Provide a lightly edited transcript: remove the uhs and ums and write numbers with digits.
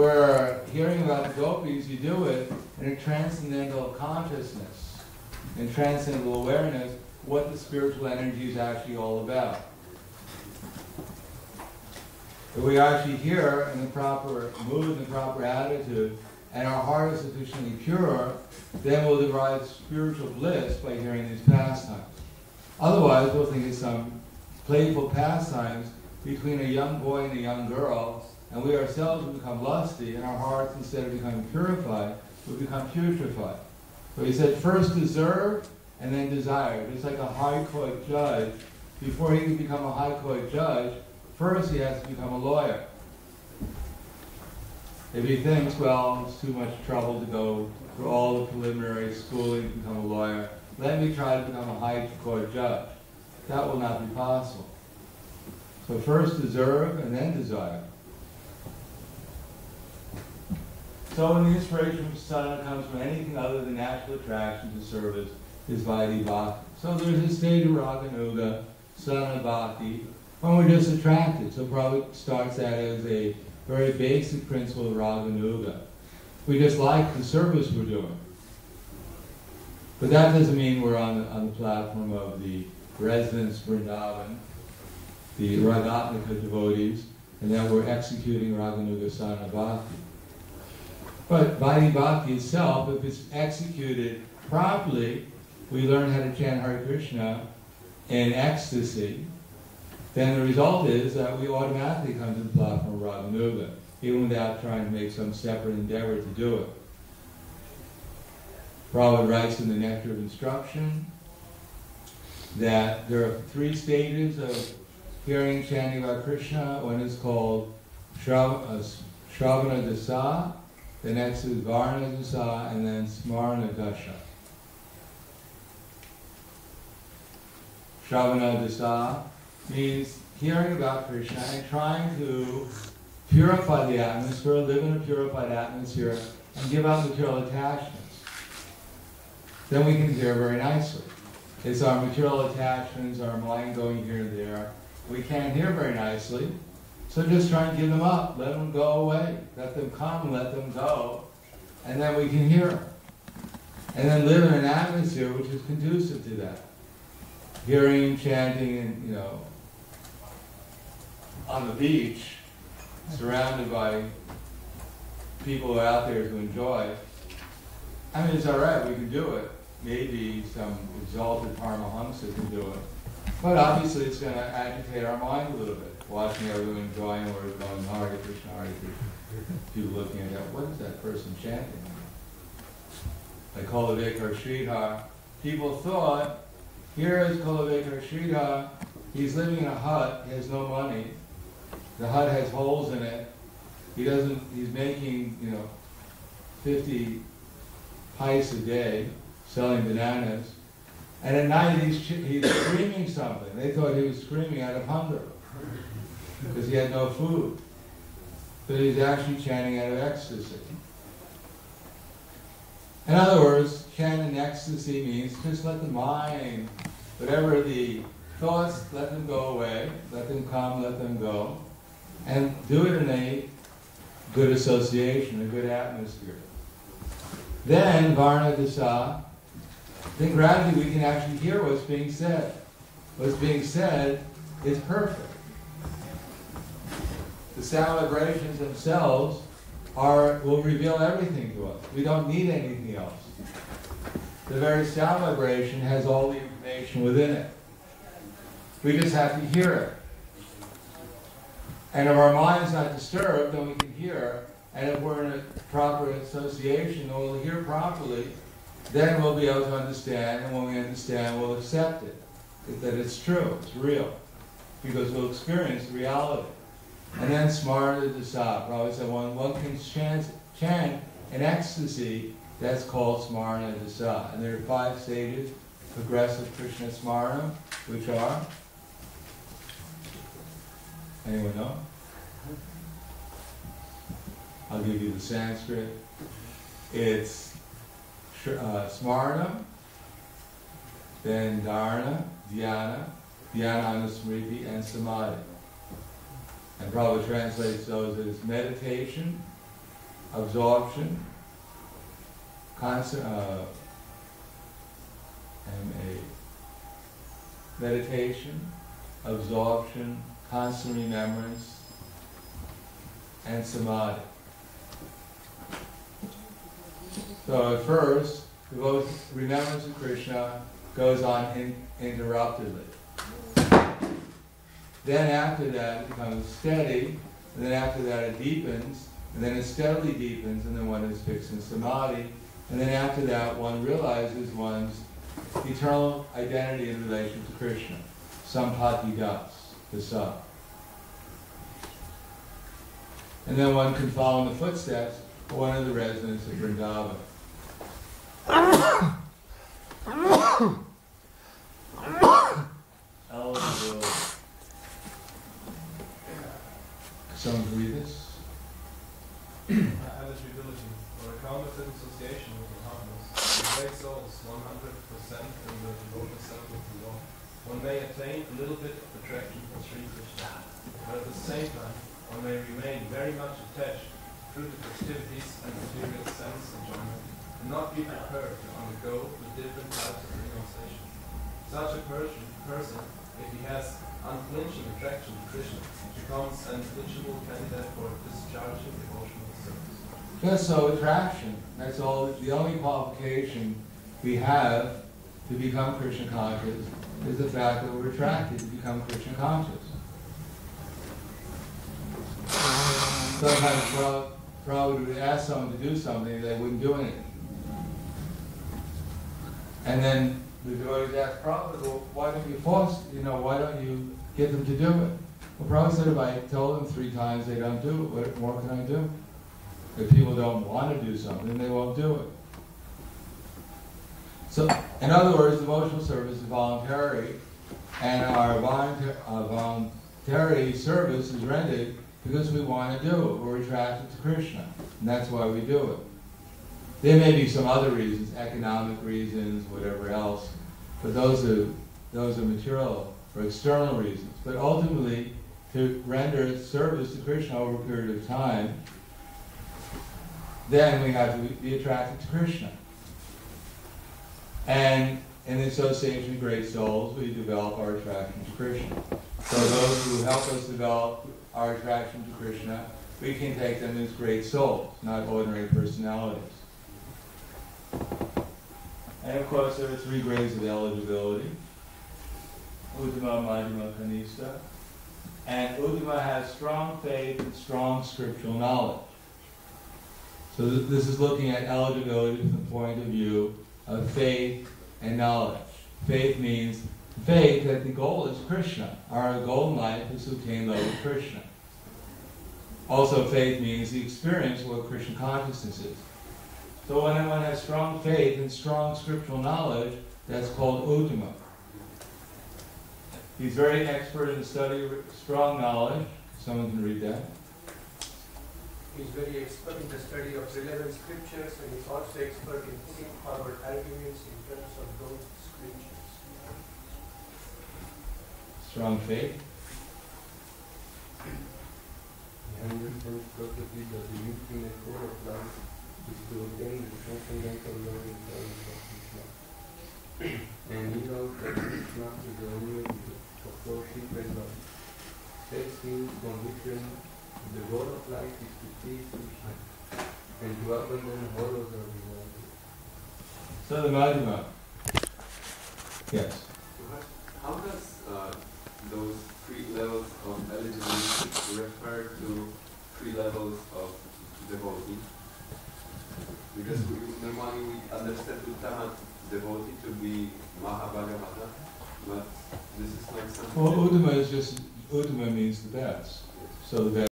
We're hearing about the gopis, you do it in a transcendental consciousness, in transcendental awareness, what the spiritual energy is actually all about. If we actually hear in the proper mood, the proper attitude, and our heart is sufficiently pure, then we'll derive spiritual bliss by hearing these pastimes. Otherwise, we'll think it's some playful pastimes between a young boy and a young girl, and we ourselves will become lusty, and our hearts, instead of becoming purified, will become putrefied. So he said, first deserve, and then desire. Just like a high court judge, before he can become a high court judge, first he has to become a lawyer. If he thinks, well, it's too much trouble to go through all the preliminary schooling to become a lawyer, let me try to become a high court judge. That will not be possible. So first deserve, and then desire. So when the inspiration from sadhana comes from anything other than natural attraction to service, is Vaidhi Bhakti. So there's a stage of Raganuga, sadhana bhakti, when we're just attracted. So Prabhupada starts that as a very basic principle of Raganuga. We just like the service we're doing. But that doesn't mean we're on the platform of the residents Vrindavan, the Ragatmika devotees, and that we're executing Raganuga sadhana bhakti. But Vaidhi Bhakti itself, if it's executed properly, we learn how to chant Hare Krishna in ecstasy, then the result is that we automatically come to the platform of Raganuga, even without trying to make some separate endeavor to do it. Prabhupada writes in the Nectar of Instruction that there are 3 stages of hearing chanting about Krishna. One is called Shravana Dasa, the next is Varna Dasa, and then Smarna Dasha. Shravana Dasa means hearing about Krishna and trying to purify the atmosphere, live in a purified atmosphere, and give up material attachments. Then we can hear very nicely. It's our material attachments, our mind going here and there. We can't hear very nicely, so just try and give them up. Let them go away. Let them come, let them go, and then we can hear. And then live in an atmosphere which is conducive to that. Hearing, chanting, and on the beach, surrounded by people who are out there to enjoy. I mean, it's all right, we can do it. Maybe some exalted Paramahamsa can do it. But obviously it's going to agitate our mind a little bit. Watching everyone enjoying or going Hare Krishna, Hare Krishna. People looking at that, what is that person chanting? Like Kulavekar Sridhar. People thought, here is Kulavekar Sridhar. He's living in a hut, he has no money. The hut has holes in it. He's making, 50 pice a day, selling bananas. And at night he's screaming something. They thought he was screaming out of hunger because he had no food. But he's actually chanting out of ecstasy. In other words, chant in ecstasy means just let the mind, whatever the thoughts, let them go away, let them come, let them go, and do it in a good association, a good atmosphere. Then, Varna Dasa, then gradually we can actually hear what's being said. What's being said is perfect. The sound vibrations themselves will reveal everything to us. We don't need anything else. The very sound vibration has all the information within it. We just have to hear it. And if our mind's not disturbed, then we can hear. And if we're in a proper association, and we'll hear properly, then we'll be able to understand. And when we understand, we'll accept it. That it's true, it's real. Because we'll experience the reality. And then Smarna Dasa. Prabhupada said one can chant in ecstasy, that's called Smarna Dasa. And there are 5 stages, progressive Krishna Smarna, which are? Anyone know? I'll give you the Sanskrit. It's Smarna, then Dharana, Dhyana, Dhyana-anusmriti, and Samadhi. And Prabhupada translates those as meditation, absorption, meditation, absorption, constant remembrance, and samadhi. So at first, the remembrance of Krishna goes on uninterruptedly. Then after that it becomes steady, and then after that it deepens, and then it steadily deepens, and then one is fixed in samadhi, and then after that one realizes one's eternal identity in relation to Krishna. Sampati das, the sun. And then one can follow in the footsteps of one of the residents of Vrindavan. Eligibility. Someone read this? Eligibility for a counterfeit association with the harmless, the great souls 100% in the devoted self of the Lord. One may attain a little bit of attraction for Sri Krishna, but at the same time, one may remain very much attached to fruitive activities and material sense enjoyment, and not be prepared to undergo the different types of renunciation. Such a person, if he has unflinching attraction to Krishna, becomes an eligible candidate for discharging devotional service. Just so attraction. That's all. The only qualification we have to become Krishna conscious is the fact that we're attracted to become Krishna conscious. Sometimes Prabhupada would ask someone to do something, they wouldn't do anything. And then the devotees asked Prabhupada, well, why don't you force, why don't you get them to do it? Well, Prabhupada said, if I told them 3 times they don't do it, what more can I do? If people don't want to do something, they won't do it. So, in other words, devotional service is voluntary, and our voluntary service is rendered because we want to do it. We're attracted to Krishna, and that's why we do it. There may be some other reasons, economic reasons, whatever else, but those are material or external reasons. But ultimately, to render service to Krishna over a period of time, then we have to be attracted to Krishna. And in the association of great souls, we develop our attraction to Krishna. So those who help us develop our attraction to Krishna, we can take them as great souls, not ordinary personalities. And of course, there are 3 grades of eligibility. Uttama, Madhyama, Kanista. And Uttama has strong faith and strong scriptural knowledge. So this is looking at eligibility from the point of view of faith and knowledge. Faith means faith that the goal is Krishna. Our goal in life is to obtain love of Krishna. Also, faith means the experience of what Krishna consciousness is. So when one has strong faith and strong scriptural knowledge, that's called Uttama. He's very expert in the study of strong knowledge. Someone can read that. He's very expert in the study of relevant scriptures, and he's also expert in putting forward arguments in terms of those scriptures. Strong faith. He understands perfectly that the ultimate goal of life is to obtain the transcendental loving service of Krishna. And he knows that Krishna is the only of worship and love. Faith means conviction. The goal of life is to please Krishna and to abandon all other desires. So the Madhyama. Yes. How does those 3 levels of eligibility refer to 3 levels of devotee? Because normally we understand Uttama devotee to be Mahabhagavata, but this is like something... Well, Uttama means the best. So that